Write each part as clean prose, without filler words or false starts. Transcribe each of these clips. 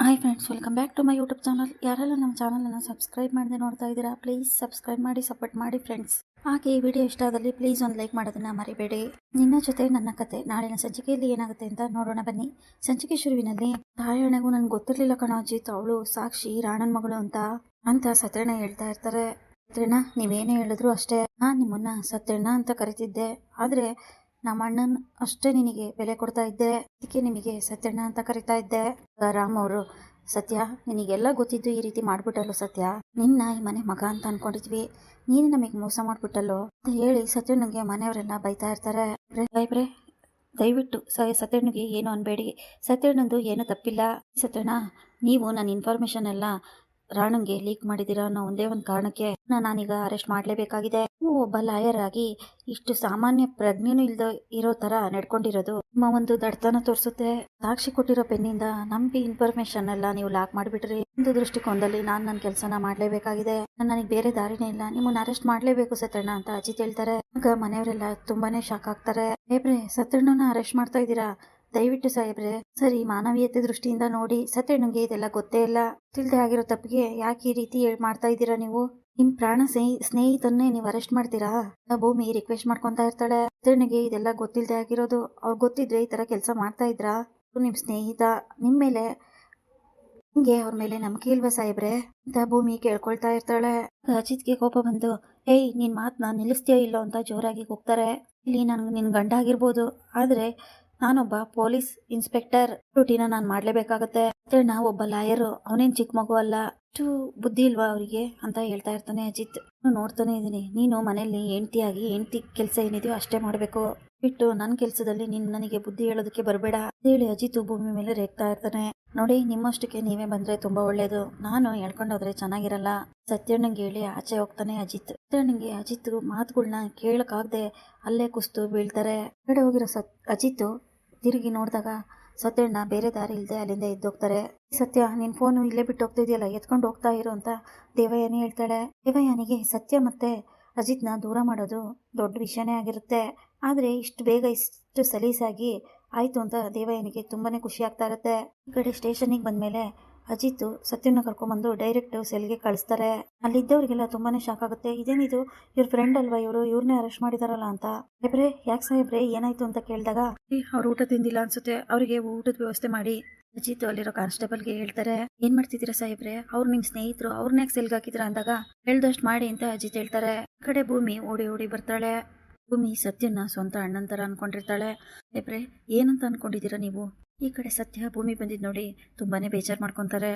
Hi friends, welcome back to my YouTube channel. ಯಾರೆಲ್ಲ ನಮ್ಮ ಚಾನಲನ್ನು ಸಬ್ಸ್ಕ್ರೈಬ್ ಮಾಡದೆ ನೋಡ್ತಾ ಇದ್ದೀರಾ, ಪ್ಲೀಸ್ ಸಬ್ಸ್ಕ್ರೈಬ್ ಮಾಡಿ ಸಪೋರ್ಟ್ ಮಾಡಿ ಫ್ರೆಂಡ್ಸ್. ಹಾಗೆ ಈ ವಿಡಿಯೋ ಇಷ್ಟ ಆದಲ್ಲಿ ಪ್ಲೀಸ್ ಒಂದು ಲೈಕ್ ಮಾಡೋದನ್ನ ಮರಿಬೇಡಿ. ನಿನ್ನ ಜೊತೆ ನನ್ನ ಕತೆ ನಾಳಿನ ಸಂಚಿಕೆಯಲ್ಲಿ ಏನಾಗುತ್ತೆ ಅಂತ ನೋಡೋಣ ಬನ್ನಿ. ಸಂಚಿಕೆ ಶುರುವಿನಲ್ಲಿ ತಾಯಣ್ಣಗೂ ನನಗೆ ಗೊತ್ತಿರಲಿಲ್ಲ ಕಣೋ ಅಜಿತ್, ಅವಳು ಸಾಕ್ಷಿ ರಾಣನ್ ಮಗಳು ಅಂತ ಸತ್ಯಣ್ಣ ಹೇಳ್ತಾ ಇರ್ತಾರೆ. ಸತ್ಯಣ್ಣ, ನೀವೇನೇ ಹೇಳಿದ್ರು ಅಷ್ಟೇ, ನಾನು ನಿಮ್ಮನ್ನ ಸತ್ಯಣ್ಣ ಅಂತ ಕರಿತಿದ್ದೆ, ಆದರೆ ನಮ್ಮ ಅಣ್ಣನ್ ಅಷ್ಟೇ ನಿನಗೆ ಬೆಲೆ ಕೊಡ್ತಾ ಇದ್ದೆ, ಅದಕ್ಕೆ ನಿಮಗೆ ಸತ್ಯಣ್ಣ ಅಂತ ಕರಿತಾ ಇದ್ದೆ. ರಾಮ್ ಅವರು, ಸತ್ಯ ನಿನಗೆಲ್ಲ ಗೊತ್ತಿದ್ದು ಈ ರೀತಿ ಮಾಡ್ಬಿಟ್ಟಲ್ಲೋ ಸತ್ಯ, ನಿನ್ನ ಈ ಮನೆ ಮಗ ಅಂತ ಅನ್ಕೊಂಡಿದ್ವಿ, ನೀನು ನಮಗೆ ಮೋಸ ಮಾಡ್ಬಿಟ್ಟಲ್ಲೋ ಅಂತ ಹೇಳಿ ಸತ್ಯಣ್ಣಗೆ ಮನೆಯವರೆಲ್ಲ ಬೈತಾ ಇರ್ತಾರೆ. ಸಾಹೇಬ್ರೆ, ದಯವಿಟ್ಟು ಸತ್ಯಣ್ಣಗೆ ಏನು ಅನ್ಬೇಡಿ, ಸತ್ಯಣ್ಣಂದು ಏನು ತಪ್ಪಿಲ್ಲ. ಸತ್ಯಣ್ಣ, ನೀವು ನನ್ನ ಇನ್ಫಾರ್ಮೇಶನ್ ಎಲ್ಲ ರಾಣಂಗೆ ಲೀಕ್ ಮಾಡಿದ್ದೀರಾ ಅನ್ನೋ ಒಂದೇ ಒಂದು ಕಾರಣಕ್ಕೆ ನಾನೀಗ ಅರೆಸ್ಟ್ ಮಾಡಲೇಬೇಕಾಗಿದೆ. ನೀವು ಒಬ್ಬ ಲಾಯರ್ ಆಗಿ ಇಷ್ಟು ಸಾಮಾನ್ಯ ಪ್ರಜ್ಞೆನೂ ಇಲ್ದ ಇರೋ ತರ ನಡ್ಕೊಂಡಿರೋದು ನಿಮ್ಮ ಒಂದು ದಡ್ತನ ತೋರಿಸುತ್ತೆ. ಸಾಕ್ಷಿ ಕೊಟ್ಟಿರೋ ಪೆನ್ನಿಂದ ನಂಬಿ ಇನ್ಫಾರ್ಮೇಶನ್ ಎಲ್ಲ ನೀವು ಲಾಕ್ ಮಾಡಿಬಿಟ್ರಿ. ಒಂದು ದೃಷ್ಟಿಕೋನದಲ್ಲಿ ನಾನು ನನ್ನ ಕೆಲಸನ ಮಾಡಲೇಬೇಕಾಗಿದೆ, ನನಗೆ ಬೇರೆ ದಾರಿನೇ ಇಲ್ಲ, ನಿಮ್ಮನ್ನ ಅರೆಸ್ಟ್ ಮಾಡಲೇಬೇಕು ಸತ್ಯಣ್ಣ ಅಂತ ಅಜಿತ್ ಹೇಳ್ತಾರೆ. ಆಗ ಮನೆಯವರೆಲ್ಲ ತುಂಬಾನೇ ಶಾಕ್ ಆಗ್ತಾರೆ. ಏಬ್ರೆ, ಸತ್ಯಣ್ಣನ ಅರೆಸ್ಟ್ ಮಾಡ್ತಾ ಇದ್ದೀರಾ? ದಯವಿಟ್ಟು ಸಾಹೇಬ್ರೆ, ಸರಿ ಮಾನವೀಯತೆ ದೃಷ್ಟಿಯಿಂದ ನೋಡಿ, ಸತ್ಯಣ್ಣಗೆ ಇದೆಲ್ಲ ಗೊತ್ತೇ ಇಲ್ಲ, ತಿಳಿದೇ ಆಗಿರೋ ತಪ್ಪಿಗೆ ಯಾಕೆ ಈ ರೀತಿ ಮಾಡ್ತಾ ಇದ್ದೀರಾ ನೀವು? ನಿಮ್ ಪ್ರಾಣ ಸ್ನೇಹಿತನ್ನೇ ನೀವು ಅರೆಸ್ಟ್ ಮಾಡ್ತೀರಾ? ಭೂಮಿ ರಿಕ್ವೆಸ್ಟ್ ಮಾಡ್ಕೊಂತಾ ಇರ್ತಾಳೆ. ಸತ್ಯಣ್ಣಗೆ ಇದೆಲ್ಲ ಗೊತ್ತಿಲ್ಲದೆ ಆಗಿರೋದು, ಅವ್ರು ಗೊತ್ತಿದ್ರೆ ಈ ತರ ಕೆಲಸ ಮಾಡ್ತಾ ಇದ್ರಾ? ನಿಮ್ ಸ್ನೇಹಿತ, ನಿಮ್ ಮೇಲೆ ನಿಮ್ಗೆ ಅವ್ರ ಮೇಲೆ ನಂಬಿಕೆ ಇಲ್ವಾ ಸಾಹೇಬ್ರೆ ಅಂತ ಭೂಮಿ ಕೇಳ್ಕೊಳ್ತಾ ಇರ್ತಾಳೆ. ಅಜಿತ್ಗೆ ಕೋಪ ಬಂದು, ಏಯ್ ನಿನ್ ಮಾತನ್ನ ನಿಲ್ಲಿಸ್ತೀಯೋ ಇಲ್ಲೋ ಅಂತ ಜೋರಾಗಿ ಹೋಗ್ತಾರೆ. ಇಲ್ಲಿ ನನ್ಗೆ ನಿನ್ ಗಂಡ ಆಗಿರ್ಬೋದು, ಆದ್ರೆ ನಾನೊಬ್ಬ ಪೊಲೀಸ್ ಇನ್ಸ್ಪೆಕ್ಟರ್, ಡ್ಯೂಟಿನ ನಾನು ಮಾಡ್ಲೇಬೇಕಾಗತ್ತೆ. ನಾ ಒಬ್ಬ ಲಾಯರು, ಅವನೇನ್ ಚಿಕ್ಕ ಮಗು ಅಲ್ಲ, ಅಷ್ಟು ಬುದ್ಧಿ ಇಲ್ವಾ ಅವರಿಗೆ ಅಂತ ಹೇಳ್ತಾ ಇರ್ತಾನೆ ಅಜಿತ್. ನೋಡ್ತಾನೆ ಇದೀನಿ, ನೀನು ಮನೆಯಲ್ಲಿ ಹೆಂಡತಿ ಕೆಲಸ ಏನಿದೆಯೋ ಅಷ್ಟೇ ಮಾಡ್ಬೇಕು, ಬಿಟ್ಟು ನನ್ನ ಕೆಲಸದಲ್ಲಿ ನೀನು ನನಗೆ ಬುದ್ಧಿ ಹೇಳೋದಕ್ಕೆ ಬರಬೇಡ ಹೇಳಿ ಅಜಿತ್ ಭೂಮಿ ಮೇಲೆ ರೇಗ್ತಾ ಇರ್ತಾನೆ. ನೋಡಿ, ನಿಮ್ಮಷ್ಟಕ್ಕೆ ನೀವೇ ಬಂದ್ರೆ ತುಂಬಾ ಒಳ್ಳೇದು, ನಾನು ಹೇಳ್ಕೊಂಡೋದ್ರೆ ಚೆನ್ನಾಗಿರಲ್ಲ. ಸತ್ಯಣ್ಣಂಗೆ ಹೇಳಿ ಆಚೆ ಹೋಗ್ತಾನೆ ಅಜಿತ್. ಸತ್ಯಣ್ಣಂಗೆ ಅಜಿತ್ ಮಾತುಗಳನ್ನ ಕೇಳಕ್ಕಾಗದೆ ಅಲ್ಲೇ ಕುಸ್ತು ಬೀಳ್ತಾರೆ. ಕಡೆ ಹೋಗಿರೋ ಅಜಿತ್ ತಿರುಗಿ ನೋಡಿದಾಗ ಸತ್ಯಣ್ಣ ಬೇರೆ ದಾರಿ ಇಲ್ಲದೆ ಅಲ್ಲಿಂದ ಎದ್ದೋಗ್ತಾರೆ. ಸತ್ಯ, ನಿನ್ ಫೋನು ಇಲ್ಲೇ ಬಿಟ್ಟು ಹೋಗ್ತಾ ಇದೆಯಲ್ಲ, ಎತ್ಕೊಂಡು ಹೋಗ್ತಾ ಇರು ಅಂತ ದೇವಯಾನಿ ಹೇಳ್ತಾಳೆ. ದೇವಯಾನಿಗೆ ಸತ್ಯ ಮತ್ತೆ ಅಜಿತ್ನ ದೂರ ಮಾಡೋದು ದೊಡ್ಡ ವಿಷಯನೇ ಆಗಿರುತ್ತೆ, ಆದ್ರೆ ಇಷ್ಟು ಬೇಗ ಇಷ್ಟು ಸಲೀಸಾಗಿ ಆಯ್ತು ಅಂತ ದೇವಯಾನಿಗೆ ತುಂಬಾನೇ ಖುಷಿ ಆಗ್ತಾ ಇರುತ್ತೆ. ಈ ಕಡೆ ಸ್ಟೇಷನ್ಗೆ ಬಂದ್ಮೇಲೆ ಅಜಿತ್ ಸತ್ಯನ ಕರ್ಕೊಂಡ್ಬಂದು ಡೈರೆಕ್ಟ್ ಸೆಲ್ಗೆ ಕಳಿಸ್ತಾರೆ. ಅಲ್ಲಿದ್ದವ್ರಿಗೆಲ್ಲ ತುಂಬಾನೇ ಶಾಕ್ ಆಗುತ್ತೆ. ಇದೇನಿದು, ಇವ್ರ ಫ್ರೆಂಡ್ ಅಲ್ವಾ ಇವರು, ಇವ್ರನ್ನೇ ಅರೆಸ್ಟ್ ಮಾಡಿದಾರಲ್ಲ ಅಂತ. ಸಾಹೇಬ್ರೆ, ಯಾಕೆ ಸಾಹೇಬ್ರೆ ಏನಾಯ್ತು ಅಂತ ಕೇಳಿದಾಗ, ಅವ್ರು ಊಟ ತಿಂದಿಲ್ಲ ಅನ್ಸುತ್ತೆ, ಅವರಿಗೆ ಊಟದ ವ್ಯವಸ್ಥೆ ಮಾಡಿ ಅಜಿತ್ ಅಲ್ಲಿರೋ ಕಾನ್ಸ್ಟೇಬಲ್ಗೆ ಹೇಳ್ತಾರೆ. ಏನ್ ಮಾಡ್ತಿದ್ದೀರಾ ಸಾಹೇಬ್ರೆ, ಅವ್ರು ನಿಮ್ ಸ್ನೇಹಿತರು, ಅವ್ರನ್ನ ಯಾಕೆ ಸೆಲ್ಗೆ ಹಾಕಿದ್ರ ಅಂದಾಗ ಹೇಳ್ದಷ್ಟು ಮಾಡಿ ಅಂತ ಅಜಿತ್ ಹೇಳ್ತಾರೆ. ಕಡೆ ಭೂಮಿ ಓಡಿ ಓಡಿ ಬರ್ತಾಳೆ. ಭೂಮಿ ಸತ್ಯನ ಸ್ವಂತ ಅಣ್ಣನ ತರ ಅನ್ಕೊಂಡಿರ್ತಾಳೆ. ಸಾಹೇಬ್ರೆ, ಏನಂತ ಅನ್ಕೊಂಡಿದ್ದೀರಾ ನೀವು? ಈ ಕಡೆ ಸತ್ಯ ಭೂಮಿ ಬಂದಿದ್ ನೋಡಿ ತುಂಬಾನೇ ಬೇಜಾರ್ ಮಾಡ್ಕೊಂತಾರೆ.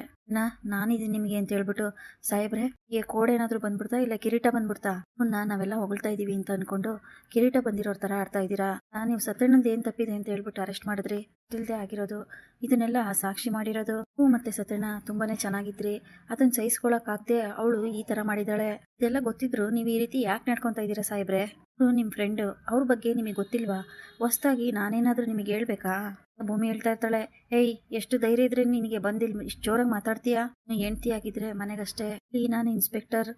ನಾನಿದ್ದೀನಿ ನಿಮಗೆ ಅಂತ ಹೇಳ್ಬಿಟ್ಟು, ಸಾಹೇಬ್ರೆ ಈ ಕೋಡ್ ಏನಾದ್ರು ಬಂದ್ಬಿಡ್ತಾ ಇಲ್ಲ ಕಿರೀಟ ಬಂದ್ಬಿಡ್ತಾ, ನಾವೆಲ್ಲ ಹೊಗಳ್ತಾ ಇದೀವಿ ಅಂತ ಅನ್ಕೊಂಡು ಕಿರೀಟ ಬಂದಿರೋರ್ ತರ ಆಡ್ತಾ ಇದ್ದೀರಾ? ನೀವು ಸತ್ಯಣ್ಣಂದ್ ಏನ್ ತಪ್ಪಿದೆ ಅಂತ ಹೇಳ್ಬಿಟ್ಟು ಅರೆಸ್ಟ್ ಮಾಡಿದ್ರಿ, ತಿಳಿದೇ ಆಗಿರೋದು, ಇದನ್ನೆಲ್ಲ ಸಾಕ್ಷಿ ಮಾಡಿರೋದು. ಮತ್ತೆ ಸತ್ಯಣ್ಣ ತುಂಬಾನೇ ಚೆನ್ನಾಗಿದ್ರಿ, ಅದನ್ನ ಸಹಿಸ್ಕೊಳಕ್ ಆಗದೆ ಅವಳು ಈ ತರ ಮಾಡಿದಾಳೆ. ಇದೆಲ್ಲ ಗೊತ್ತಿದ್ರು ನೀವು ಈ ರೀತಿ ಯಾಕೆ ನಡ್ಕೊಂತ ಇದ್ದೀರಾ ಸಾಹೇಬ್ರೆ? ನಿಮ್ ಫ್ರೆಂಡ್, ಅವ್ರ ಬಗ್ಗೆ ನಿಮಗೆ ಗೊತ್ತಿಲ್ವಾ? ಹೊಸ್ದಾಗಿ ನಾನೇನಾದ್ರೂ ನಿಮಗೆ ಹೇಳ್ಬೇಕಾ? ಭೂಮಿ ಹೇಳ್ತಾ ಇರ್ತಾಳೆ. ಏಯ್, ಎಷ್ಟು ಧೈರ್ಯ ಇದ್ರೆ ನಿನಗೆ ಬಂದಿಲ್ ಇಷ್ಟು ಜೋರಾಗಿ ಮಾತಾಡ್ತೀಯಾ? ಹೆಂಡತಿ ಆಗಿದ್ರೆ ಮನೆಗಷ್ಟೇ, ನಾನು ಇನ್ಸ್ಪೆಕ್ಟರ್,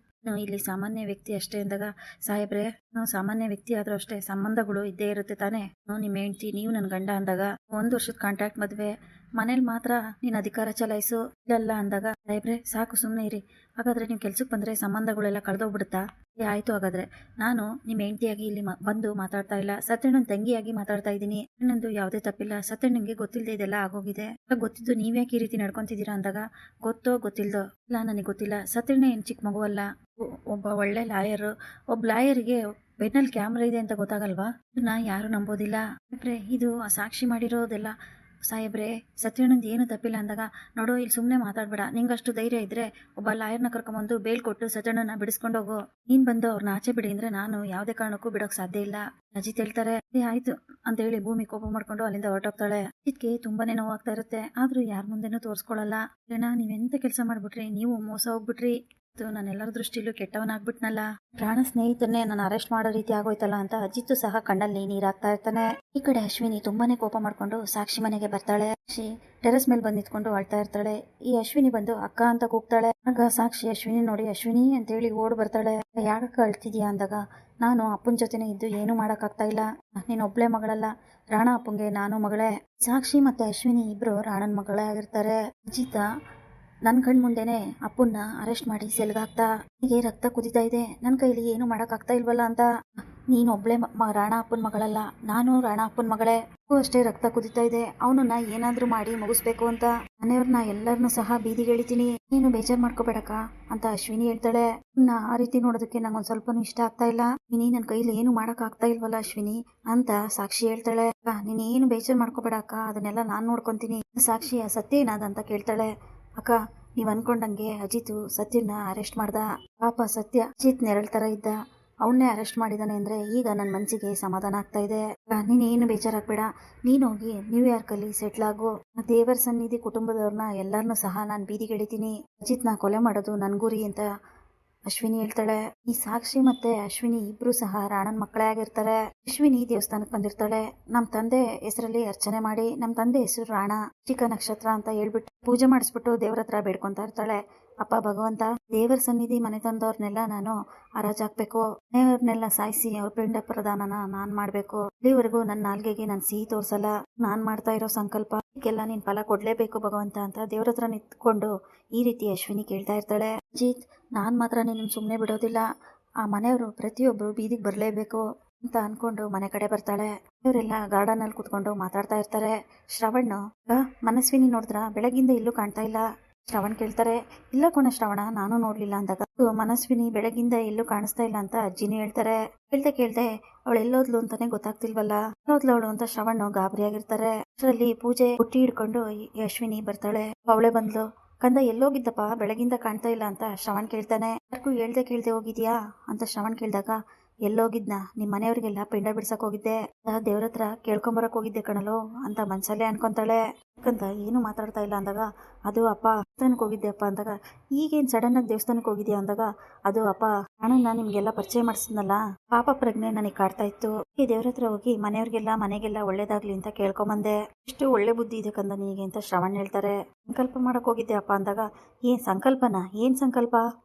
ಇಲ್ಲಿ ಸಾಮಾನ್ಯ ವ್ಯಕ್ತಿ ಅಷ್ಟೇ ಅಂದಾಗ, ಸಾಹೇಬ್ರೆ ನಾವು ಸಾಮಾನ್ಯ ವ್ಯಕ್ತಿ ಆದ್ರೂ ಅಷ್ಟೇ ಸಂಬಂಧಗಳು ಇದ್ದೇ ಇರುತ್ತೆ ತಾನೇ, ನಿಮ್ಮ ಹೆಂಡತಿ ನೀವು ನನ್ನ ಗಂಡ ಅಂದಾಗ 1 ವರ್ಷದ ಕಾಂಟ್ರಾಕ್ಟ್ ಮದ್ವೆ, ಮನೇಲಿ ಮಾತ್ರ ನೀನ್ ಅಧಿಕಾರ ಚಲಾಯಿಸು, ಇಲ್ಲಲ್ಲ ಅಂದಾಗ, ಸಾಹೇಬ್ರೆ ಸಾಕು ಸುಮ್ಮನೆ ಇರಿ, ಹಾಗಾದ್ರೆ ನೀವು ಕೆಲ್ಸಕ್ಕೆ ಬಂದ್ರೆ ಸಂಬಂಧಗಳೆಲ್ಲ ಕಳೆದೋಗ್ಬಿಡುತ್ತಾ? ಆಯ್ತು, ಹಾಗಾದ್ರೆ ನಾನು ನಿಮ್ಮ ಹೆಂಡತಿಯಾಗಿ ಇಲ್ಲಿ ಬಂದು ಮಾತಾಡ್ತಾ ಇಲ್ಲ, ಸತ್ಯಣ್ಣನ ತಂಗಿಯಾಗಿ ಮಾತಾಡ್ತಾ ಇದ್ದೀನಿ. ನನ್ನದು ಯಾವುದೇ ತಪ್ಪಿಲ್ಲ, ಸತ್ಯಣ್ಣಂಗೆ ಗೊತ್ತಿಲ್ಲದೆ ಇದೆಲ್ಲ ಆಗೋಗಿದೆ, ಗೊತ್ತಿದ್ದು ನೀವ್ಯಾಕೆ ಈ ರೀತಿ ನಡ್ಕೊಂತಿದ್ದೀರಾ ಅಂದಾಗ, ಗೊತ್ತೋ ಗೊತ್ತಿಲ್ದೋ ಇಲ್ಲ ನನಗೆ ಗೊತ್ತಿಲ್ಲ, ಸತ್ಯಣ್ಣ ಏನ್ ಚಿಕ್ಕ ಮಗು ಅಲ್ಲ, ಒಬ್ಬ ಒಳ್ಳೆ ಲಾಯರ್, ಒಬ್ಬ ಲಾಯರ್ಗೆ ಬೆನ್ನಲ್ಲಿ ಕ್ಯಾಮ್ರಾ ಇದೆ ಅಂತ ಗೊತ್ತಾಗಲ್ವಾ? ಇದನ್ನ ಯಾರು ನಂಬೋದಿಲ್ಲ. ಇದು ಸಾಕ್ಷಿ ಮಾಡಿರೋದೆಲ್ಲ ಸಾಹೇಬ್ರೆ, ಸತ್ಯಣ್ಣಂದು ಏನು ತಪ್ಪಿಲ್ಲ ಅಂದಾಗ, ನೋಡೋ ಇಲ್ಲಿ ಸುಮ್ಮನೆ ಮಾತಾಡ್ಬೇಡ, ನಿಂಗಷ್ಟು ಧೈರ್ಯ ಇದ್ರೆ ಒಬ್ಬ ಲಾಯರ್ನ ಕರ್ಕೊಂಬಂದು ಬೇಲ್ ಕೊಟ್ಟು ಸತ್ಯಣ್ಣನ ಬಿಡಿಸ್ಕೊಂಡೋಗು, ನೀನ್ ಬಂದು ಅವ್ರನ್ನ ಆಚೆ ಬಿಡಿ ಅಂದ್ರೆ ನಾನು ಯಾವುದೇ ಕಾರಣಕ್ಕೂ ಬಿಡೋಕ್ ಸಾಧ್ಯ ಇಲ್ಲ. ಅಜಿತ್ ಹೇಳ್ತಾರೆ. ಆಯ್ತು ಅಂತ ಹೇಳಿ ಭೂಮಿ ಕೋಪ ಮಾಡ್ಕೊಂಡು ಅಲ್ಲಿಂದ ಹೊರಟೋಗ್ತಾಳೆ. ಅಜಿತ್ಗೆ ತುಂಬಾನೇ ನೋವಾಗ್ತಾ ಇರುತ್ತೆ, ಆದ್ರೂ ಯಾರ ಮುಂದೆನೂ ತೋರ್ಸ್ಕೊಳಲ್ಲ. ನೀವೆಂತ ಕೆಲಸ ಮಾಡ್ಬಿಟ್ರಿ, ನೀವು ಮೋಸ ಹೋಗ್ಬಿಟ್ರಿ, ನಾನೆಲ್ಲರ ದೃಷ್ಟಿಲೂ ಕೆಟ್ಟವನಾಗ್ಬಿಟ್ನಲ್ಲ, ಪ್ರಾಣ ಸ್ನೇಹಿತನ್ನೇ ನಾನು ಅರೆಸ್ಟ್ ಮಾಡೋ ರೀತಿ ಆಗೋಯ್ತಲ್ಲ ಅಂತ ಅಜಿತ್ ಸಹ ಕಣ್ಣಲ್ಲಿ ನೀರಾಗ್ತಾ ಇರ್ತಾನೆ. ಈ ಕಡೆ ಅಶ್ವಿನಿ ತುಂಬಾನೇ ಕೋಪ ಮಾಡ್ಕೊಂಡು ಸಾಕ್ಷಿ ಮನೆಗೆ ಬರ್ತಾಳೆ. ಸಾಕ್ಷಿ ಟೆರೆಸ್ ಮೇಲೆ ಬಂದು ನಿಂತ್ಕೊಂಡು ಅಳ್ತಾ ಇರ್ತಾಳೆ. ಈ ಅಶ್ವಿನಿ ಬಂದು ಅಕ್ಕ ಅಂತ ಕೂಗ್ತಾಳೆ. ಆಗ ಸಾಕ್ಷಿ ಅಶ್ವಿನಿ ನೋಡಿ ಅಶ್ವಿನಿ ಅಂತ ಹೇಳಿ ಓಡ್ ಬರ್ತಾಳೆ. ಯಾಕೆ ಅಳ್ತಿದ್ಯಾ ಅಂದಾಗ, ನಾನು ಅಪ್ಪನ ಜೊತೆನೇ ಇದ್ದು ಏನು ಮಾಡಕ್ ಆಗ್ತಾ ಇಲ್ಲ, ನೀನ್ ಒಬ್ಳೆ ಮಗಳಲ್ಲ, ರಾಣ ಅಪ್ಪಂಗೆ ನಾನು ಮಗಳೇ. ಸಾಕ್ಷಿ ಮತ್ತು ಅಶ್ವಿನಿ ಇಬ್ಬರು ರಾಣನ ಮಗಳೇ ಆಗಿರ್ತಾರೆ. ಅಜಿತ ನನ್ನ ಕಣ್ ಮುಂದೆನೆ ಅಪ್ಪನ್ನ ಅರೆಸ್ಟ್ ಮಾಡಿ ಸೆಲ್ಗಾಕ್ತಾ. ಹೀಗೆ ರಕ್ತ ಕುದಿತಾ ಇದೆ, ನನ್ನ ಕೈಲಿ ಏನು ಮಾಡೋಕ್ಕಾಗ್ತಾ ಇಲ್ವಲ್ಲ ಅಂತ. ನೀನೊಬ್ಳೆ ರಾಣ ಅಪ್ಪನ ಮಗಳಲ್ಲ, ನಾನು ರಾಣ ಅಪ್ಪನ ಮಗಳೇ. ಅಷ್ಟೇ ರಕ್ತ ಕುದಿತಾ ಇದೆ, ಅವನನ್ನ ಏನಾದ್ರೂ ಮಾಡಿ ಮುಗಿಸ್ಬೇಕು ಅಂತ. ಮನೆಯವ್ರನ್ನ ಎಲ್ಲರನ್ನೂ ಸಹ ಬೀದಿಗೆ ಎಳಿತೀನಿ, ನೀನು ಬೇಜಾರು ಮಾಡ್ಕೋಬೇಡಕ್ಕ ಅಂತ ಅಶ್ವಿನಿ ಹೇಳ್ತಾಳೆ. ಆ ರೀತಿ ನೋಡೋದಕ್ಕೆ ನಂಗೊಂದು ಸ್ವಲ್ಪನೂ ಇಷ್ಟ ಆಗ್ತಾ ಇಲ್ಲ. ನನ್ನ ಕೈಲಿ ಏನು ಮಾಡಕ್ ಆಗ್ತಾ ಇಲ್ವಲ್ಲ ಅಶ್ವಿನಿ ಅಂತ ಸಾಕ್ಷಿ ಹೇಳ್ತಾಳೆ. ನೀನ್ ಏನು ಬೇಜಾರು ಮಾಡ್ಕೋಬೇಡ ಅಕ್ಕ, ಅದನ್ನೆಲ್ಲ ನಾನ್ ನೋಡ್ಕೊಂತೀನಿ. ಸಾಕ್ಷಿಯ ಸತ್ಯ ಏನಾದ ಅಂತ ಕೇಳ್ತಾಳೆ. ಅಕ್ಕ, ನೀವ್ ಅನ್ಕೊಂಡಂಗೆ ಅಜಿತ್ ಸತ್ಯನ ಅರೆಸ್ಟ್ ಮಾಡ್ದ. ಪಾಪ ಸತ್ಯ ಅಜಿತ್ ನೆರಳ್ ತರ ಇದ್ದ, ಅವನ್ನೇ ಅರೆಸ್ಟ್ ಮಾಡಿದಾನೆ ಅಂದ್ರೆ ಈಗ ನನ್ನ ಮನ್ಸಿಗೆ ಸಮಾಧಾನ ಆಗ್ತಾ ಇದೆ. ನೀನೇನು ಬೇಜಾರಾಗ್ಬೇಡ, ನೀನ್ ಹೋಗಿ ನ್ಯೂಯಾರ್ಕಲ್ಲಿ ಸೆಟ್ಲ್ ಆಗು. ದೇವರ ಸನ್ನಿಧಿ ಕುಟುಂಬದವ್ರನ್ನ ಎಲ್ಲರನ್ನೂ ಸಹ ನಾನು ಬೀದಿಗೆ ಎಳಿತೀನಿ. ಅಜಿತ್ನ ಕೊಲೆ ಮಾಡೋದು ನನ್ ಗುರಿ ಅಂತ ಅಶ್ವಿನಿ ಹೇಳ್ತಾಳೆ. ಈ ಸಾಕ್ಷಿ ಮತ್ತೆ ಅಶ್ವಿನಿ ಇಬ್ರು ಸಹ ರಾಣನ್ ಮಕ್ಕಳೇ ಆಗಿರ್ತಾರೆ. ಅಶ್ವಿನಿ ದೇವಸ್ಥಾನಕ್ಕೆ ಬಂದಿರ್ತಾಳೆ. ನಮ್ ತಂದೆ ಹೆಸರಲ್ಲಿ ಅರ್ಚನೆ ಮಾಡಿ, ನಮ್ ತಂದೆ ಹೆಸರು ರಾಣ, ಚಿಕ್ಕ ನಕ್ಷತ್ರ ಅಂತ ಹೇಳ್ಬಿಟ್ಟು ಪೂಜೆ ಮಾಡಿಸ್ಬಿಟ್ಟು ದೇವ್ರ ಹತ್ರ ಬೇಡ್ಕೊಂತಾ ಇರ್ತಾಳೆ. ಅಪ್ಪ ಭಗವಂತ, ದೇವರ ಸನ್ನಿಧಿ ಮನೆ ತಂದವ್ರನ್ನೆಲ್ಲ ನಾನು ಹರಾಜಾಕ್ಬೇಕು, ಮನೆಯವ್ರನ್ನೆಲ್ಲ ಸಾಯಿಸಿ ಅವ್ರ ಪಿಂಡ ಪ್ರದಾನನ ನಾನ್ ಮಾಡ್ಬೇಕು. ಇಲ್ಲಿವರೆಗೂ ನನ್ನ ನಾಲ್ಗೆಗೆ ನಾನು ಸಿಹಿ ತೋರ್ಸಲ್ಲ. ನಾನ್ ಮಾಡ್ತಾ ಇರೋ ಸಂಕಲ್ಪ ಇದಕ್ಕೆಲ್ಲ ನೀನ್ ಫಲ ಕೊಡ್ಲೇಬೇಕು ಭಗವಂತ ಅಂತ ದೇವ್ರ ಹತ್ರ ನಿಂತ್ಕೊಂಡು ಈ ರೀತಿ ಅಶ್ವಿನಿ ಕೇಳ್ತಾ ಇರ್ತಾಳೆ. ಅಜಿತ್, ನಾನ್ ಮಾತ್ರ ನಿನ್ನ ಸುಮ್ಮನೆ ಬಿಡೋದಿಲ್ಲ, ಆ ಮನೆಯವರು ಪ್ರತಿಯೊಬ್ರು ಬೀದಿಗೆ ಬರಲೇಬೇಕು ಅಂತ ಅನ್ಕೊಂಡು ಮನೆ ಕಡೆ ಬರ್ತಾಳೆ. ಇವರೆಲ್ಲ ಗಾರ್ಡನ್ ಅಲ್ಲಿ ಕುತ್ಕೊಂಡು ಮಾತಾಡ್ತಾ ಇರ್ತಾರೆ. ಶ್ರವಣ್, ಮನಸ್ವಿನಿ ನೋಡಿದ್ರ ಬೆಳಗಿಂದ ಇಲ್ಲೂ ಕಾಣ್ತಾ ಇಲ್ಲ. ಶ್ರವಣ್ ಕೇಳ್ತಾರೆ, ಇಲ್ಲ ಕೋಣ ಶ್ರವಣ, ನಾನು ನೋಡ್ಲಿಲ್ಲ ಅಂದಾಗ ಮನಸ್ವಿನಿ ಬೆಳಗಿಂದ ಎಲ್ಲೂ ಕಾಣಿಸ್ತಾ ಇಲ್ಲ ಅಂತ ಅಜ್ಜಿನಿ ಹೇಳ್ತಾರೆ. ಕೇಳ್ತೆ ಅವಳು ಎಲ್ಲೋದ್ಲು ಅಂತಾನೆ ಗೊತ್ತಾಗ್ತಿಲ್ವಲ್ಲ, ಎಲ್ಲೋದ್ಲು ಅವಳು ಅಂತ ಶ್ರವಣ್ ಗಾಬರಿಯಾಗಿರ್ತಾರೆ. ಅಷ್ಟರಲ್ಲಿ ಪೂಜೆ ಬುಟ್ಟಿ ಹಿಡ್ಕೊಂಡು ಅಶ್ವಿನಿ ಬರ್ತಾಳೆ. ಅವಳೇ ಬಂದ್ಲು. ಕಂದ ಎಲ್ಲೋಗಿದ್ದಪ್ಪ, ಬೆಳಗಿಂದ ಕಾಣ್ತಾ ಇಲ್ಲ ಅಂತ ಶ್ರವಣ್ ಕೇಳ್ತಾನೆ. ಯಾರಿಗೂ ಕೇಳ್ದೆ ಹೋಗಿದ್ಯಾ ಅಂತ ಶ್ರವಣ್ ಕೇಳ್ದಾಗ, ಎಲ್ಲೋಗಿದ್ನ, ನಿಮ್ ಮನೆಯವ್ರಿಗೆಲ್ಲ ಪಿಂಡ ಬಿಡ್ಸಕ್ ಹೋಗಿದ್ದೆ, ದೇವ್ರ ಹತ್ರ ಕೇಳ್ಕೊಂಬರಕ್ ಹೋಗಿದ್ದೆ ಕಣಲು ಅಂತ ಮನ್ಸಲ್ಲೇ ಅನ್ಕೊಂತಾಳೆ. ಯಾಕಂತ ಏನು ಮಾತಾಡ್ತಾ ಇಲ್ಲ ಅಂದಾಗ, ಅದು ಅಪ್ಪ ದೇವಸ್ಥಾನಕ್ಕೆ ಹೋಗಿದ್ದೆ ಅಪ್ಪ ಅಂದಾಗ, ಈಗೇನ್ ಸಡನ್ ಆಗಿ ದೇವಸ್ಥಾನಕ್ಕೆ ಹೋಗಿದ್ಯಾ ಅಂದಾಗ, ಅದು ಅಪ್ಪ ಅಣ್ಣನ ನಿಮ್ಗೆಲ್ಲ ಪರಿಚಯ ಮಾಡಿಸಿದ್ನಲ್ಲ, ಪಾಪ ಪ್ರಜ್ಞೆ ನನಗೆ ಕಾಡ್ತಾ ಇತ್ತು, ಈ ದೇವ್ರ ಹತ್ರ ಹೋಗಿ ಮನೆಗೆಲ್ಲ ಒಳ್ಳೇದಾಗ್ಲಿ ಅಂತ ಕೇಳ್ಕೊಂಬಂದೆ. ಎಷ್ಟು ಒಳ್ಳೆ ಬುದ್ಧಿ ಇದೆ ಕಂದ ನಿನಗೆ ಅಂತ ಶ್ರವಣ್ ಹೇಳ್ತಾರೆ. ಸಂಕಲ್ಪ ಮಾಡಕ್ ಹೋಗಿದ್ದೆ ಅಪ್ಪ ಅಂದಾಗ, ಏನ್ ಸಂಕಲ್ಪನಾ, ಏನ್ ಸಂಕಲ್ಪ,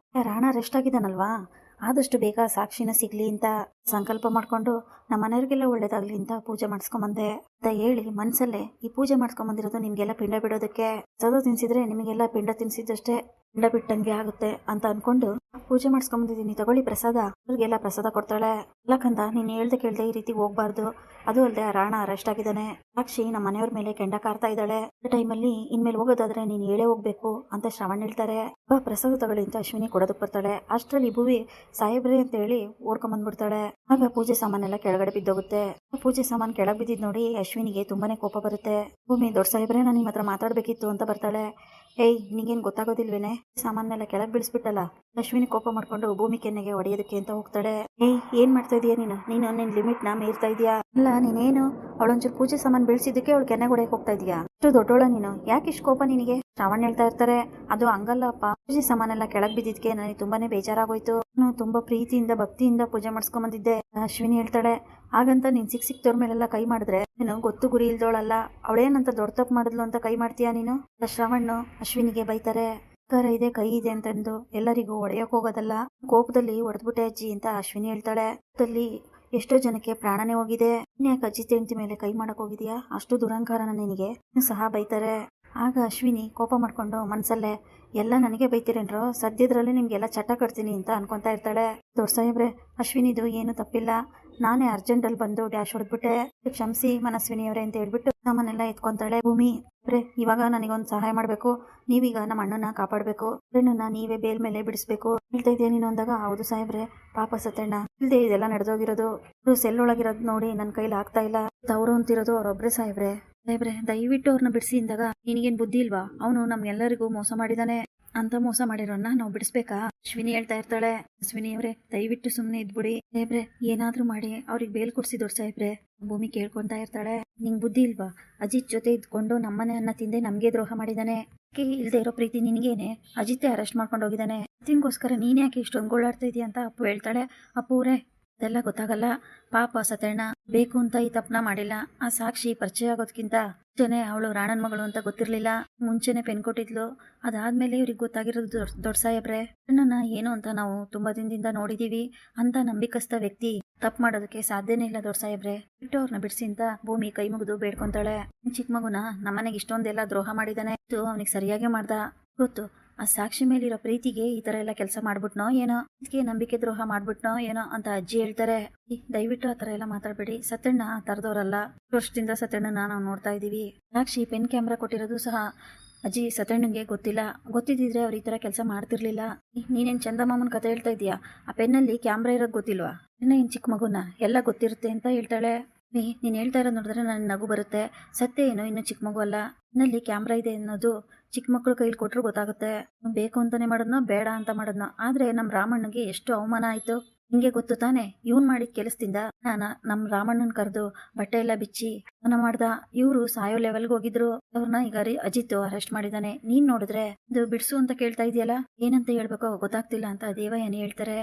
ರಾಣ ರೆಸ್ಟ್ ಆಗಿದ್ದಾನಲ್ವಾ, ಆದಷ್ಟು ಬೇಗ ಸಾಕ್ಷಿನ ಸಿಗ್ಲಿ ಅಂತ ಸಂಕಲ್ಪ ಮಾಡ್ಕೊಂಡು ನಮ್ಮ ಮನೆಯವ್ರಿಗೆಲ್ಲ ಒಳ್ಳೇದಾಗ್ಲಿ ಅಂತ ಪೂಜೆ ಮಾಡಿಸ್ಕೊಂಬಂದೆ ಅಂತ ಹೇಳಿ ಮನ್ಸಲ್ಲೇ ಈ ಪೂಜೆ ಮಾಡಿಸ್ಕೊಂಬಂದಿರೋದು ನಿಮ್ಗೆಲ್ಲ ಪಿಂಡ ಬಿಡೋದಕ್ಕೆ. ಸದಾ ತಿನ್ಸಿದ್ರೆ ನಿಮಗೆಲ್ಲ ಪಿಂಡ ತಿನ್ಸಿದಷ್ಟೇ ಪಿಂಡ ಬಿಟ್ಟಂಗೆ ಆಗುತ್ತೆ ಅಂತ ಅನ್ಕೊಂಡು ಪೂಜೆ ಮಾಡಿಸ್ಕೊಂಬಂದಿದ್ದೀನಿ, ತಗೊಳ್ಳಿ ಪ್ರಸಾದ. ಅವ್ರಿಗೆಲ್ಲ ಪ್ರಸಾದ ಕೊಡ್ತಾಳೆ. ಯಾಕಂದ ನೀನ್ ಹೇಳ್ದೆ ಕೇಳ್ದೆ ಈ ರೀತಿ ಹೋಗ್ಬಾರ್ದು, ಅದು ಅಲ್ಲದೆ ರಾಣ ಅರೆಸ್ಟ್ ಆಗಿದ್ದಾನೆ, ಸಾಕ್ಷಿ ನಮ್ಮ ಮನೆಯವ್ರ ಮೇಲೆ ಕೆಂಡ ಕಾರ್ತಾ ಇದ್ದಾಳೆ, ಟೈಮಲ್ಲಿ ಇನ್ಮೇಲೆ ಹೋಗೋದಾದ್ರೆ ನೀನ್ ಹೇಳೇ ಹೋಗ್ಬೇಕು ಅಂತ ಶ್ರವಣ್ ಹೇಳ್ತಾರೆ. ಪ್ರಸಾದ ತಗೊಳ್ಳಿ ಅಂತ ಅಶ್ವಿನಿ ಕೊಡೋದಕ್ಕೆ ಬರ್ತಾಳೆ. ಅಷ್ಟರಲ್ಲಿ ಭೂವಿ ಸಾಹೇಬ್ರೆ ಅಂತ ಹೇಳಿ ಓಡ್ಕೊಂಬಂದ್ಬಿಡ್ತಾಳೆ. ಆಗ ಪೂಜೆ ಸಾಮಾನೆಲ್ಲ ಕೆಳಗಡೆ ಬಿದ್ದೋಗುತ್ತೆ. ಪೂಜೆ ಸಾಮಾನು ಕೆಳಗೆ ಬಿದ್ದಿದ್ ನೋಡಿ ಅಶ್ವಿನಿಗೆ ತುಂಬಾನೇ ಕೋಪ ಬರುತ್ತೆ. ಭೂಮಿ, ದೊಡ್ಡ ಸಾಹೇಬ್ರೆ, ನಾನು ನಿಮ್ಮ ಹತ್ರ ಮಾತಾಡ್ಬೇಕಿತ್ತು ಅಂತ ಬರ್ತಾಳೆ. ಏಯ್, ನಿಂಗೇನ್ ಗೊತ್ತಾಗೋದಿಲ್ವೇನೆ, ಸಾಮಾನೆಲ್ಲ ಕೆಳಗೆ ಬೀಳಿಸ್ಬಿಟ್ಟಲ್ಲ. ಅಶ್ವಿನಿ ಕೋಪ ಮಾಡ್ಕೊಂಡು ಭೂಮಿ ಕೆನ್ನೆಗೆ ಹೊಡೆಯೋದಕ್ಕೆ ಅಂತ ಹೋಗ್ತಾಳೆ. ಏಯ್, ಏನ್ ಮಾಡ್ತಾ ಇದೀಯ ನೀನು ನಿನ್ ಲಿಮಿಟ್ ನ ಮೀರ್ತಾ ಇದೀಯಾ. ಅಲ್ಲ, ನೀನೇನು ಅವಳೊಂಚೂರು ಪೂಜೆ ಸಾಮಾನು ಬೀಳ್ಸಿದ್ದಕ್ಕೆ ಅವಳು ಕೆನ್ನೆಗೆ ಹೊಡೆಯಕ್ಕೆ ಹೋಗ್ತಾ ಇದೀಯಾ, ಅಷ್ಟು ದೊಡ್ಡೋಳ ನೀನು, ಯಾಕೆ ಇಷ್ಟು ಕೋಪ ನಿನಗೆ. ಶ್ರವಣ್ ಹೇಳ್ತಾ ಇರ್ತಾರೆ, ಅದು ಹಂಗಲ್ಲಪ್ಪ, ಪೂಜೆ ಸಾಮಾನೆಲ್ಲ ಕೆಳಗೆ ಬಿದ್ದಿದ್ಕೆ ನನಗೆ ತುಂಬಾನೇ ಬೇಜಾರಾಗೋಯ್ತು, ನಾನು ತುಂಬಾ ಪ್ರೀತಿಯಿಂದ ಭಕ್ತಿಯಿಂದ ಪೂಜೆ ಮಾಡಿಸ್ಕೊಂಬಂದಿದ್ದೆ. ಅಶ್ವಿನಿ ಹೇಳ್ತಾಳೆ, ಹಾಗಂತ ನೀನ್ ಸಿಕ್ತವ್ರ ಮೇಲೆಲ್ಲ ಕೈ ಮಾಡಿದ್ರೆ ನೀನು ಗೊತ್ತು ಗುರಿ ಇಲ್ದೋಳಲ್ಲ, ಅವಳೇನಂತ ದೊಡ್ಡ ತಪ್ಪು ಮಾಡಿದ್ಲು ಅಂತ ಕೈ ಮಾಡ್ತೀಯಾ ನೀನು. ಶ್ರವಣ್ ಅಶ್ವಿನಿಗೆ ಬೈತಾರೆ. ಇದೆ ಕೈ ಇದೆ ಅಂತಂದು ಎಲ್ಲರಿಗೂ ಹೊಡೆಯಕ್ ಹೋಗೋದಲ್ಲ, ಕೋಪದಲ್ಲಿ ಹೊಡೆದ್ಬಿಟ್ಟೆ ಅಜ್ಜಿ ಅಂತ ಅಶ್ವಿನಿ ಹೇಳ್ತಾಳೆ. ಎಷ್ಟೋ ಜನಕ್ಕೆ ಪ್ರಾಣನೇ ಹೋಗಿದೆ, ಯಾಕೆ ಅಜಿತ್ ಹೆಂಡತಿ ಮೇಲೆ ಕೈ ಮಾಡಕ್ ಹೋಗಿದ್ಯಾ, ಅಷ್ಟು ದುರಂಕಾರನ ನಿನಗೆ ಸಹ ಬೈತಾರೆ. ಆಗ ಅಶ್ವಿನಿ ಕೋಪ ಮಾಡ್ಕೊಂಡು ಮನ್ಸಲ್ಲೇ, ಎಲ್ಲ ನನಗೆ ಬೈತೀರೇನ್ರೋ, ಸದ್ಯದ್ರಲ್ಲಿ ನಿಮ್ಗೆಲ್ಲ ಚಟ ಕಟ್ತೀನಿ ಅಂತ ಅನ್ಕೊಂತಾ ಇರ್ತಾಳೆ. ದೊಡ್ಡ ಸಾಹೇಬ್ರೆ, ಅಶ್ವಿನಿದು ಏನು ತಪ್ಪಿಲ್ಲ, ನಾನೇ ಅರ್ಜೆಂಟಲ್ಲಿ ಬಂದು ಡ್ಯಾಶ್ ಹೊಡೆದ್ಬಿಟ್ಟೆ, ಕ್ಷಮಿಸಿ ಮನಸ್ವಿನಿಯವರೇ ಅಂತ ಹೇಳ್ಬಿಟ್ಟು ಸಾಮಾನೆಲ್ಲ ಎತ್ಕೊಂತಾಳೆ. ಭೂಮಿ, ಇವಾಗ ನನಗೊಂದು ಸಹಾಯ ಮಾಡ್ಬೇಕು, ನೀವೀಗ ನಮ್ಮ ಅಣ್ಣನ ಕಾಪಾಡ್ಬೇಕು, ಅಣ್ಣನ ನೀವೇ ಬೇಲ್ ಮೇಲೆ ಬಿಡಿಸ್ಬೇಕು ಹೇಳ್ತಾ ಇದೆಯಾ ನೀನು ಅಂದಾಗ, ಹೌದು ಸಾಹೇಬ್ರೆ, ಪಾಪ ಸತ್ತಣ್ಣ ಇಲ್ದೆ ಇದೆಲ್ಲ ನಡೆದೋಗಿರೋದು, ಸೆಲ್ ಒಳಗಿರೋದು ನೋಡಿ ನನ್ನ ಕೈಲಿ ಆಗ್ತಾ ಇಲ್ಲ, ಅವರು ಅಂತಿರೋದು ಅವ್ರೊಬ್ರೆ ಸಾಹೇಬ್ರೆ, ದಯವಿಟ್ಟು ಅವ್ರನ್ನ ಬಿಡಿಸಿ ಅಂದಾಗ, ನಿನಗೇನ್ ಬುದ್ಧಿ ಇಲ್ವಾ, ಅವನು ನಮ್ಗೆಲ್ಲರಿಗೂ ಮೋಸ ಮಾಡಿದಾನೆ, ಅಂತ ಮೋಸ ಮಾಡಿರೋನ್ನ ನಾವು ಬಿಡಿಸ್ಬೇಕಾ. ಅಶ್ವಿನಿ ಹೇಳ್ತಾ ಇರ್ತಾಳೆ. ಅಶ್ವಿನಿ ಅವರೇ, ದಯವಿಟ್ಟು ಸುಮ್ಮನೆ ಇದ್ಬಿಡಿ ಸಾಹೇಬ್ರೆ, ಏನಾದ್ರೂ ಮಾಡಿ ಅವ್ರಿಗೆ ಬೇಲ್ ಕೊಡ್ಸಿ ದೊಡ್ಡ ಸಾಹೇಬ್ರೆ. ಭೂಮಿ ಕೇಳ್ಕೊಂತಾ ಇರ್ತಾಳೆ, ನಿಂಗ್ ಬುದ್ಧಿ ಇಲ್ವಾ, ಅಜಿತ್ ಜೊತೆ ಇದ್ಕೊಂಡು ನಮ್ಮನೆ ಅನ್ನ ತಿಂದೆ ನಮ್ಗೆ ದ್ರೋಹ ಮಾಡಿದಾನೆ, ಇಲ್ದೇ ಇರೋ ಪ್ರೀತಿ ನಿನಗೇನೆ, ಅಜಿತ್ತೆ ಅರೆಸ್ಟ್ ಮಾಡ್ಕೊಂಡು ಹೋಗಿದ್ದಾನೆ, ಅದಕ್ಕೋಸ್ಕರ ನೀನ್ ಯಾಕೆ ಇಷ್ಟೊಂದು ಗೋಳಾಡ್ತಾ ಇದೀಯ ಅಂತ ಅಪ್ಪು ಹೇಳ್ತಾಳೆ. ಅಪ್ಪು ಅವರೇ, ಅದೆಲ್ಲ ಗೊತ್ತಾಗಲ್ಲ. ಪಾಪ ಸತ್ಯಣ್ಣ ಬೇಕು ಅಂತ ಈ ತಪ್ಪನ ಮಾಡಿಲ್ಲ. ಆ ಸಾಕ್ಷಿ ಪರಿಚಯ ಆಗೋದ್ಕಿಂತ ಮುಂಚೆನೆ ಅವಳು ರಾಣನ್ ಮಗಳು ಅಂತ ಗೊತ್ತಿರ್ಲಿಲ್ಲ. ಮುಂಚೆನೆ ಪೆನ್ ಕೊಟ್ಟಿದ್ಲು. ಅದಾದ್ಮೇಲೆ ಇವ್ರಿಗೆ ಗೊತ್ತಾಗಿರೋದು ದೊಡ್ಡ ಸಾಹೇಬ್ರೆ. ಅಣ್ಣನ ಏನು ಅಂತ ನಾವು ತುಂಬಾ ದಿನದಿಂದ ನೋಡಿದೀವಿ. ಅಂತ ನಂಬಿಕಸ್ಥ ವ್ಯಕ್ತಿ ತಪ್ಪು ಮಾಡೋದಕ್ಕೆ ಸಾಧ್ಯನೇ ಇಲ್ಲ ದೊಡ್ಡ ಸಾಹೇಬ್ರೆ. ಬಿಟ್ಟು ಅವ್ರನ್ನ ಬಿಡಿಸಿ ಅಂತ ಭೂಮಿ ಕೈ ಮುಗಿದು ಬೇಡ್ಕೊಂತಾಳೆ. ಚಿಕ್ಕ ಮಗುನ ನಮ್ಮನೆಗೆ ಇಷ್ಟೊಂದೆಲ್ಲ ದ್ರೋಹ ಮಾಡಿದಾನೆ, ಅವನಿಗೆ ಸರಿಯಾಗಿ ಮಾಡ್ದ ಗೊತ್ತು. ಆ ಸಾಕ್ಷಿ ಮೇಲಿರೋ ಪ್ರೀತಿಗೆ ಈ ತರ ಎಲ್ಲ ಕೆಲಸ ಮಾಡ್ಬಿಟ್ನೋ ಏನೋ, ಇದಕ್ಕೆ ನಂಬಿಕೆ ದ್ರೋಹ ಮಾಡ್ಬಿಟ್ನೋ ಏನೋ ಅಂತ ಅಜ್ಜಿ ಹೇಳ್ತಾರೆ. ದಯವಿಟ್ಟು ಆ ತರ ಎಲ್ಲ ಮಾತಾಡ್ಬೇಡಿ. ಸತ್ಯಣ್ಣ ತರದವ್ರಲ್ಲ. ವರ್ಷದಿಂದ ಸತ್ಯಣ್ಣನ ನಾವು ನೋಡ್ತಾ ಇದೀವಿ. ಸಾಕ್ಷಿ ಪೆನ್ ಕ್ಯಾಮ್ರಾ ಕೊಟ್ಟಿರೋದು ಸಹ ಅಜ್ಜಿ ಸತ್ಯಣ್ಣಂಗೆ ಗೊತ್ತಿಲ್ಲ. ಗೊತ್ತಿದ್ರೆ ಅವ್ರು ಈ ತರ ಕೆಲಸ ಮಾಡ್ತಿರ್ಲಿಲ್ಲ. ನೀನೇನ್ ಚಂದಮಾಮನ್ ಕತೆ ಹೇಳ್ತಾ ಇದೀಯಾ? ಆ ಪೆನ್ನಲ್ಲಿ ಕ್ಯಾಮ್ರಾ ಇರೋದು ಗೊತ್ತಿಲ್ವಾ? ಏನ್ ಚಿಕ್ಕ ಮಗುನ ಎಲ್ಲ ಗೊತ್ತಿರುತ್ತೆ ಅಂತ ಹೇಳ್ತಾಳೆ. ನೀನ್ ಹೇಳ್ತಾ ಇರೋದು ನೋಡಿದ್ರೆ ನನ್ ನಗು ಬರುತ್ತೆ. ಸತ್ಯ ಏನೋ ಇನ್ನು ಚಿಕ್ಕ ಮಗು ಅಲ್ಲ. ಇನ್ನಲ್ಲಿ ಕ್ಯಾಮ್ರಾ ಇದೆ ಅನ್ನೋದು ಚಿಕ್ಕ ಮಕ್ಕಳು ಕೈಲಿ ಕೊಟ್ರು ಗೊತ್ತಾಗುತ್ತೆ. ಬೇಕು ಅಂತಾನೆ ಮಾಡೋದ್ನೋ ಬೇಡ ಅಂತ ಮಾಡೋದ್ನೋ. ಆದ್ರೆ ನಮ್ ರಾಮಣ್ಣಗೆ ಎಷ್ಟು ಅವಮಾನ ಆಯ್ತು ನಿಂಗೆ ಗೊತ್ತು ತಾನೆ. ಇವನ್ ಮಾಡಿದ ಕೆಲಸದಿಂದ ನಮ್ ರಾಮಣ್ಣನ್ ಕರೆದು ಬಟ್ಟೆ ಎಲ್ಲ ಬಿಚ್ಚಿ ಮಾಡ್ದ. ಇವ್ರು ಸಾಯೋ ಲೆವೆಲ್ಗೆ ಹೋಗಿದ್ರು. ಅವ್ರನ್ನ ಈಗ ಅಜಿತ್ ಅರೆಸ್ಟ್ ಮಾಡಿದಾನೆ. ನೀನ್ ನೋಡಿದ್ರೆ ಇದು ಬಿಡ್ಸು ಅಂತ ಕೇಳ್ತಾ ಇದೆಯಲ್ಲ, ಏನಂತ ಹೇಳ್ಬೇಕೋ ಗೊತ್ತಾಗ್ತಿಲ್ಲ ಅಂತ ದೇವಯ್ಯನಿ ಹೇಳ್ತಾರೆ.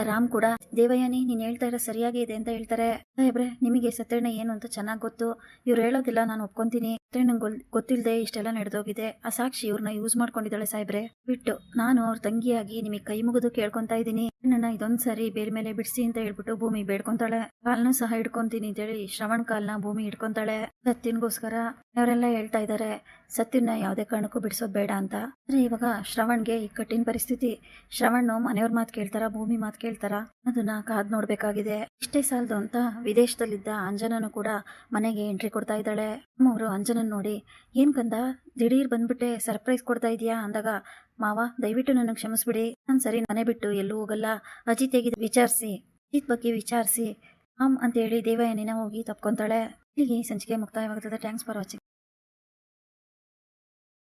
ರಾಮ್ ಕೂಡ ದೇವಯ್ಯನಿ ನೀನ್ ಹೇಳ್ತಾ ಇರೋ ಸರಿಯಾಗಿ ಇದೆ ಅಂತ ಹೇಳ್ತಾರೆ. ಸಾಹೇಬ್ರೆ ನಿಮಗೆ ಸತ್ಯಣ್ಣ ಏನು ಅಂತ ಚೆನ್ನಾಗ್ ಗೊತ್ತು. ಇವ್ರು ಹೇಳೋದಿಲ್ಲ ನಾನು ಒಪ್ಕೊಂತೀನಿ. ಸತ್ಯಣ್ಣಂಗೆ ಗೊತ್ತಿಲ್ಲದೆ ಇಷ್ಟೆಲ್ಲ ನಡೆದೋಗಿದೆ. ಆ ಸಾಕ್ಷಿ ಇವ್ರನ್ನ ಯೂಸ್ ಮಾಡ್ಕೊಂಡಿದ್ದಾಳೆ ಸಾಹೇಬ್ರೆ. ಬಿಟ್ಟು ನಾನು ಅವ್ರ ತಂಗಿಯಾಗಿ ನಿಮಗೆ ಕೈ ಮುಗಿದು ಕೇಳ್ಕೊಂತಾ ಇದ್ದೀನಿ. ನನ್ನ ಇದೊಂದ್ ಸರಿ ಬೇರೆ ಮೇಲೆ ಬಿಡಿಸಿ ಅಂತ ಹೇಳ್ಬಿಟ್ಟು ಭೂಮಿ ಬೇಡ್ಕೊಂತಾಳೆ. ಕಾಲ್ನ ಸಹ ಹಿಡ್ಕೊಂತೀನಿ ಅಂತ ಹೇಳಿ ಶ್ರವಣ್ ಕಾಲ್ನ ಭೂಮಿ ಹಿಡ್ಕೊಂತಾಳೆ. ಸತ್ಯನ್ಗೋಸ್ಕರ ಅವರೆಲ್ಲ ಹೇಳ್ತಾ ಇದ್ದಾರೆ ಸತ್ಯನ ಯಾವ್ದೇ ಕಾರಣಕ್ಕೂ ಬಿಡಿಸೋದ್ ಬೇಡ ಅಂತ. ಆದ್ರೆ ಇವಾಗ ಶ್ರವಣ್ಗೆ ಈ ಕಠಿಣ ಪರಿಸ್ಥಿತಿ. ಶ್ರವಣ್ ಮನೆಯವ್ರ ಮಾತು ಕೇಳ್ತಾರ, ಭೂಮಿ ಮಾತು ಕೇಳ್ತಾರ, ಅದನ್ನ ಕಾದ್ ನೋಡ್ಬೇಕಾಗಿದೆ. ಇಷ್ಟೇ ಸಾಲದು ಅಂತ ವಿದೇಶದಲ್ಲಿದ್ದ ಅಂಜನನು ಕೂಡ ಮನೆಗೆ ಎಂಟ್ರಿ ಕೊಡ್ತಾ ಇದ್ದಾಳೆ. ಅವರು ಅಂಜನನ್ ನೋಡಿ ಏನ್ ಕಂದ ದಿಢೀರ್ ಬಂದ್ಬಿಟ್ಟೆ ಸರ್ಪ್ರೈಸ್ ಕೊಡ್ತಾ ಇದೀಯಾ ಅಂದಾಗ, ಮಾವ ದಯವಿಟ್ಟು ನನಗೆ ಕ್ಷಮಿಸ್ಬಿಡಿ. ನಾನ್ ಸರಿ ಮನೆ ಬಿಟ್ಟು ಎಲ್ಲೂ ಹೋಗಲ್ಲ. ಅಜಿತ್ ಹೇಗಿದ್ ವಿಚಾರಿಸಿ, ಅಜಿತ್ ಬಗ್ಗೆ ವಿಚಾರಿಸಿ ಅಂತ ಹೇಳಿ ದೇವಯಾನಿನ ಹೋಗಿ ತಪ್ಕೊಂತಾಳೆ. ಇಲ್ಲಿಗೆ ಸಂಚಿಕೆ ಮುಕ್ತಾಯವಾಗುತ್ತದೆ. Thanks for watching.